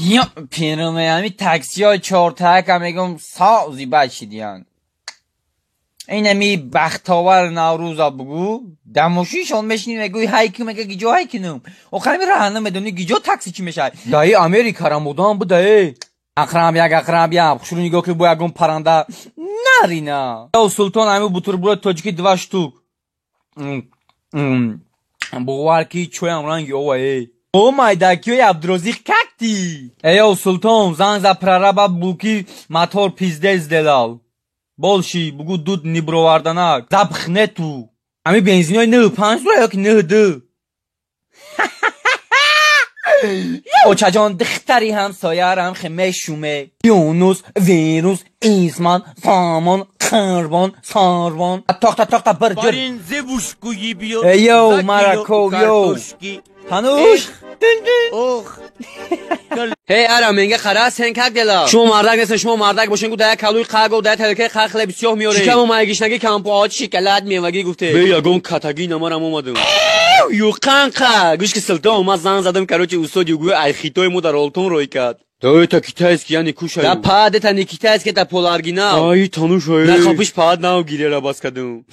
یا پیرمه تاکسی های چهارتک هم میگم سازی بچیدیان اینمی بختاور نوروزا بگو دموشیشون بشنیم میگوی هایکی میگه گیجو هایکنم آخر می رهنه میدونی گیجو تاکسی چی میشه دایی امریکا را مودان بود دایی اقرام خوشو نگاه که بو یکم پرنده نرینا یا سلطان همه بوتربرد تاجیکی 2 штук بوارکی چویم رنگی اوه او майдакиёи Абдурозиқ какти эё султон зан за прораба буки мотор пиздец сделал больше бугу дуд не броварданак запах нету ами бензиной не 5 лира ёки не 2 очаҷон духтари ҳамсоярам хемешуме юнус вирус исман самон қарбон сарвон тохта бір ҷур эё марако ёо Tanuş. Hey Aram menge qara sen kak dela. Şuma mardak nesin şuma mardak boşun ku daya kalוי qag و daya telke qag xile bisyoh miyore. Şikam maygişnagi kampu ağaç şikalat mevagi gufte. Be yagon katagi namaram omadım. Yo kanka güç ki sultan olmaz zan zadım karoçi usod yugu alxitoy mu dar olton roykat. Dayı ta kitayski yani kuşay. Da pade ta ne kitayski ta polargina. Ay tanuş ay. Ne kapış pad nav girera baskadım.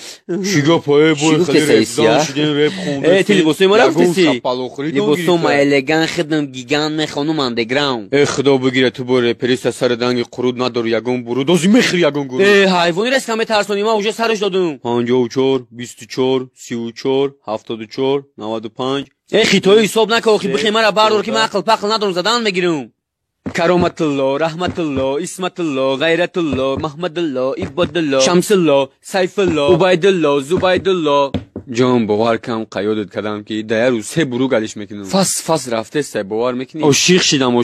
Şiga paye boy xalir efdan şidin rap khonde. Ti libosoy ma raftesi. Libosom elegan khidam gigan me khonum underground. Khida bigire tu bor reperista sar dangi qurud nador yagon burud ozi mexri yagon guru. Hayvoni reskame tarsoni ma uje sarış dadım. 54 24 34 74 95. Xitoy hisob nako xi bixima ra bardor ki ma aql paql nador zadan megirum. Karomatullah, Rahmatullah, Ismatullah, Gayratullah, Mahmadullah, Ibadullah, Shamsullah, Saifullah, Ubaydullah, Zubaydullah. Can bavar kam qayodat kadam ki dayar u se buru galish mekinum. Fas rafte se bavar mekinum. O şiq şidam o